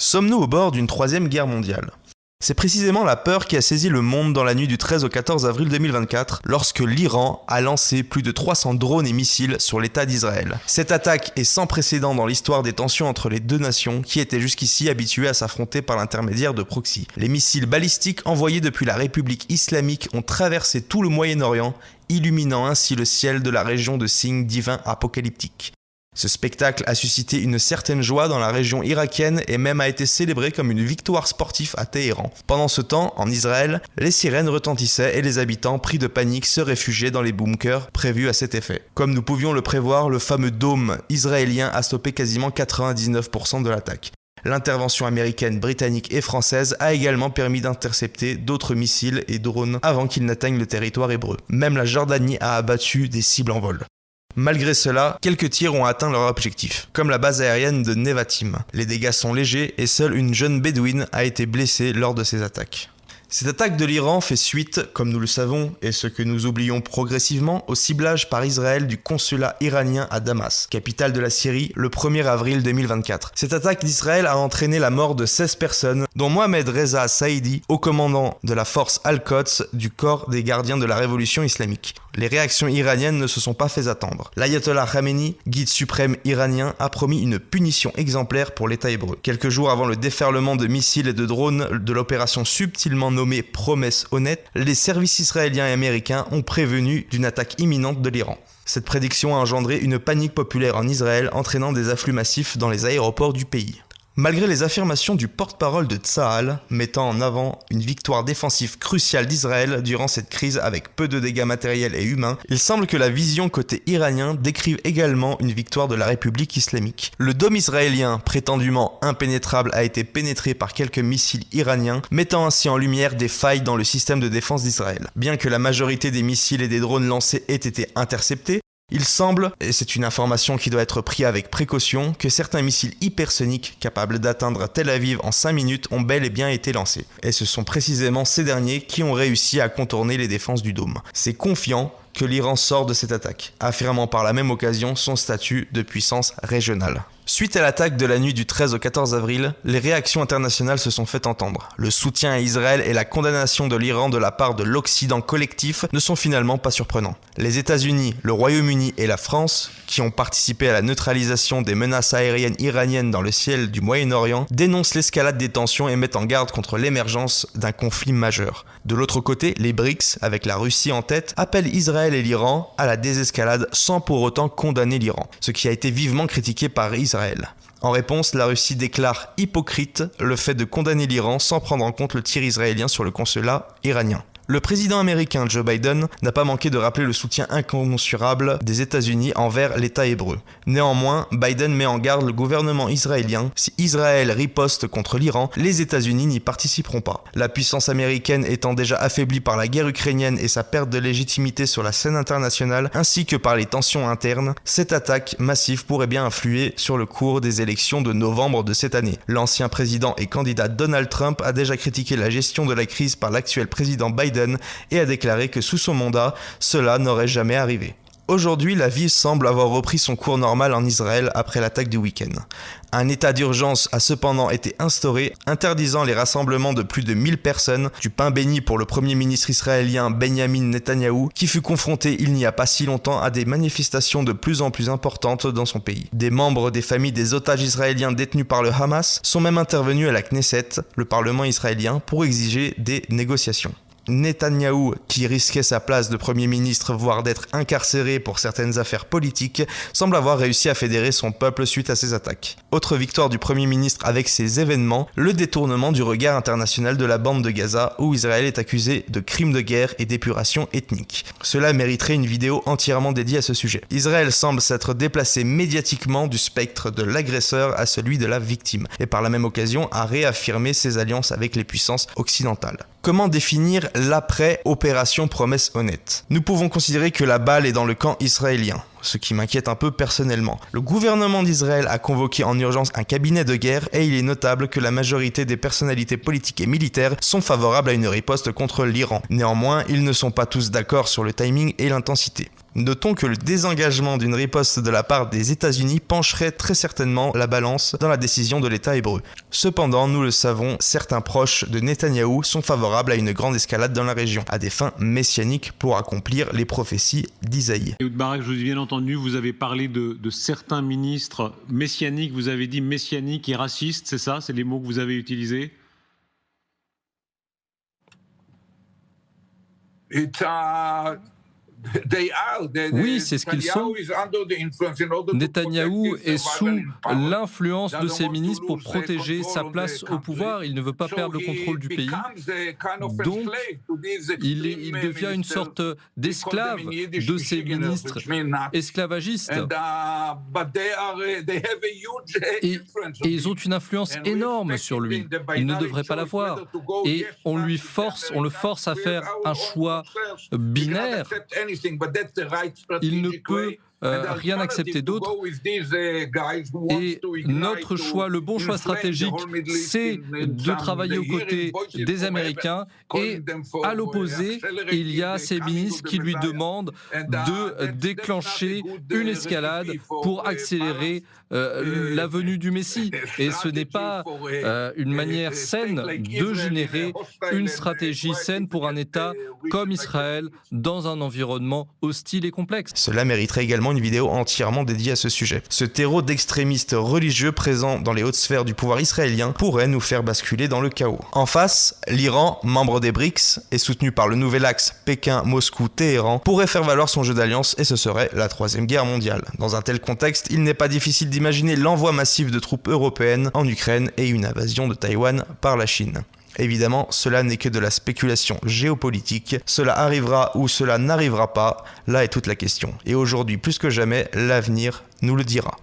Sommes-nous au bord d'une troisième guerre mondiale ? C'est précisément la peur qui a saisi le monde dans la nuit du 13 au 14 avril 2024, lorsque l'Iran a lancé plus de 300 drones et missiles sur l'État d'Israël. Cette attaque est sans précédent dans l'histoire des tensions entre les deux nations qui étaient jusqu'ici habituées à s'affronter par l'intermédiaire de proxys. Les missiles balistiques envoyés depuis la République islamique ont traversé tout le Moyen-Orient, illuminant ainsi le ciel de la région de signes divins apocalyptiques. Ce spectacle a suscité une certaine joie dans la région irakienne et même a été célébré comme une victoire sportive à Téhéran. Pendant ce temps, en Israël, les sirènes retentissaient et les habitants, pris de panique, se réfugiaient dans les bunkers prévus à cet effet. Comme nous pouvions le prévoir, le fameux dôme israélien a stoppé quasiment 99% de l'attaque. L'intervention américaine, britannique et française a également permis d'intercepter d'autres missiles et drones avant qu'ils n'atteignent le territoire hébreu. Même la Jordanie a abattu des cibles en vol. Malgré cela, quelques tirs ont atteint leur objectif, comme la base aérienne de Nevatim. Les dégâts sont légers et seule une jeune bédouine a été blessée lors de ces attaques. Cette attaque de l'Iran fait suite, comme nous le savons, et ce que nous oublions progressivement, au ciblage par Israël du consulat iranien à Damas, capitale de la Syrie, le 1er avril 2024. Cette attaque d'Israël a entraîné la mort de 16 personnes, dont Mohamed Reza Saïdi, haut commandant de la force Al-Quds du corps des gardiens de la révolution islamique. Les réactions iraniennes ne se sont pas fait attendre. L'ayatollah Khamenei, guide suprême iranien, a promis une punition exemplaire pour l'État hébreu. Quelques jours avant le déferlement de missiles et de drones de l'opération subtilement nommée Promesse honnête, les services israéliens et américains ont prévenu d'une attaque imminente de l'Iran. Cette prédiction a engendré une panique populaire en Israël, entraînant des afflux massifs dans les aéroports du pays. Malgré les affirmations du porte-parole de Tsahal, mettant en avant une victoire défensive cruciale d'Israël durant cette crise avec peu de dégâts matériels et humains, il semble que la vision côté iranien décrive également une victoire de la République islamique. Le dôme israélien, prétendument impénétrable, a été pénétré par quelques missiles iraniens, mettant ainsi en lumière des failles dans le système de défense d'Israël. Bien que la majorité des missiles et des drones lancés aient été interceptés, il semble, et c'est une information qui doit être prise avec précaution, que certains missiles hypersoniques capables d'atteindre Tel Aviv en 5 minutes ont bel et bien été lancés. Et ce sont précisément ces derniers qui ont réussi à contourner les défenses du dôme. C'est confiant que l'Iran sort de cette attaque, affirmant par la même occasion son statut de puissance régionale. Suite à l'attaque de la nuit du 13 au 14 avril, les réactions internationales se sont fait entendre. Le soutien à Israël et la condamnation de l'Iran de la part de l'Occident collectif ne sont finalement pas surprenants. Les États-Unis, le Royaume-Uni et la France, qui ont participé à la neutralisation des menaces aériennes iraniennes dans le ciel du Moyen-Orient, dénoncent l'escalade des tensions et mettent en garde contre l'émergence d'un conflit majeur. De l'autre côté, les BRICS, avec la Russie en tête, appellent Israël et l'Iran à la désescalade sans pour autant condamner l'Iran, ce qui a été vivement critiqué par Israël. En réponse, la Russie déclare hypocrite le fait de condamner l'Iran sans prendre en compte le tir israélien sur le consulat iranien. Le président américain Joe Biden n'a pas manqué de rappeler le soutien incommensurable des États-Unis envers l'État hébreu. Néanmoins, Biden met en garde le gouvernement israélien. Si Israël riposte contre l'Iran, les États-Unis n'y participeront pas. La puissance américaine étant déjà affaiblie par la guerre ukrainienne et sa perte de légitimité sur la scène internationale, ainsi que par les tensions internes, cette attaque massive pourrait bien influer sur le cours des élections de novembre de cette année. L'ancien président et candidat Donald Trump a déjà critiqué la gestion de la crise par l'actuel président Biden et a déclaré que sous son mandat, cela n'aurait jamais arrivé. Aujourd'hui, la vie semble avoir repris son cours normal en Israël après l'attaque du week-end. Un état d'urgence a cependant été instauré, interdisant les rassemblements de plus de 1000 personnes, du pain béni pour le premier ministre israélien Benjamin Netanyahou, qui fut confronté il n'y a pas si longtemps à des manifestations de plus en plus importantes dans son pays. Des membres des familles des otages israéliens détenus par le Hamas sont même intervenus à la Knesset, le parlement israélien, pour exiger des négociations. Netanyahou, qui risquait sa place de Premier ministre, voire d'être incarcéré pour certaines affaires politiques, semble avoir réussi à fédérer son peuple suite à ces attaques. Autre victoire du Premier ministre avec ces événements, le détournement du regard international de la bande de Gaza, où Israël est accusé de crimes de guerre et d'épuration ethnique. Cela mériterait une vidéo entièrement dédiée à ce sujet. Israël semble s'être déplacé médiatiquement du spectre de l'agresseur à celui de la victime, et par la même occasion a réaffirmé ses alliances avec les puissances occidentales. Comment définir l'après-opération Promesse honnête ? Nous pouvons considérer que la balle est dans le camp israélien. ce qui m'inquiète un peu personnellement. Le gouvernement d'Israël a convoqué en urgence un cabinet de guerre et il est notable que la majorité des personnalités politiques et militaires sont favorables à une riposte contre l'Iran. Néanmoins, ils ne sont pas tous d'accord sur le timing et l'intensité. Notons que le désengagement d'une riposte de la part des États-Unis pencherait très certainement la balance dans la décision de l'État hébreu. Cependant, nous le savons, certains proches de Netanyahou sont favorables à une grande escalade dans la région, à des fins messianiques pour accomplir les prophéties d'Isaïe. Ehud Barak, je vous ai bien entendu, vous avez parlé de certains ministres messianiques, vous avez dit messianiques et racistes, c'est ça? C'est les mots que vous avez utilisés? Oui, c'est ce qu'ils sont. Netanyahou est sous l'influence de ses ministres pour protéger sa place au pouvoir. Il ne veut pas perdre le contrôle du pays. Donc, il devient une sorte d'esclave de ses ministres esclavagistes. Et ils ont une influence énorme sur lui. Il ne devrait pas l'avoir. Et on le force à faire un choix binaire. Il ne peut rien accepter d'autre. Et notre choix, le bon choix stratégique, c'est de travailler aux côtés des Américains. Et à l'opposé, il y a ces ministres qui lui demandent de déclencher une escalade pour accélérer la venue du Messie. Et ce n'est pas une manière saine de générer une stratégie saine pour un État comme Israël dans un environnement hostile et complexe. Cela mériterait également une vidéo entièrement dédiée à ce sujet. Ce terreau d'extrémistes religieux présent dans les hautes sphères du pouvoir israélien pourrait nous faire basculer dans le chaos. En face, l'Iran, membre des BRICS et soutenu par le nouvel axe Pékin-Moscou-Téhéran, pourrait faire valoir son jeu d'alliance et ce serait la Troisième Guerre mondiale. Dans un tel contexte, il n'est pas difficile d'imaginer l'envoi massif de troupes européennes en Ukraine et une invasion de Taïwan par la Chine. Évidemment, cela n'est que de la spéculation géopolitique. Cela arrivera ou cela n'arrivera pas, là est toute la question. Et aujourd'hui, plus que jamais, l'avenir nous le dira.